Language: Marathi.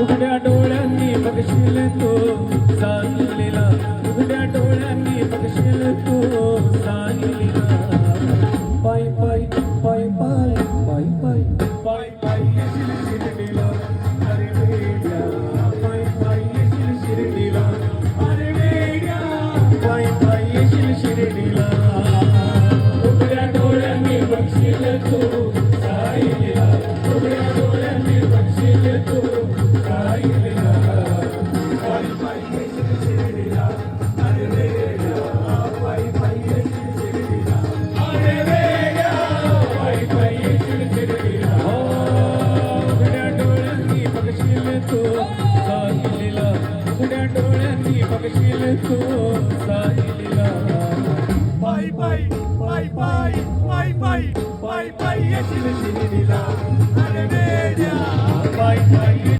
उघड्या डोळ्यांनी बघशील तू साईलीला, उघड्या डोळ्यांनी बघशील तू साईलीला. पाय पाय पाय पाय पाय पाय पाय पाय येशील शिर्डीला, अरे वेड्या. पाय पाय येशील शिर्डीला, अरे वेड्या. पाय पाय येशील शिर्डीला. उघड्या डोळ्यांनी बघशील तू साईलीला, उघड्या डोळ्यांनी बघशील तू साईलीला. पाय पाय येशील शिर्डीला, अरे वेड्या. पाय पाय येशील शिर्डीला, अरे वेड्या. पाय पाय येशील शिर्डीला. उघड्या डोळ्यांनी बघशील तू साईलीला, उघड्या डोळ्यांनी बघशील तू साईलीला. पाय पाय पाय पाय पाय पाय पाय पाय येशील शिर्डीला, अरे वेड्या. पाय पाय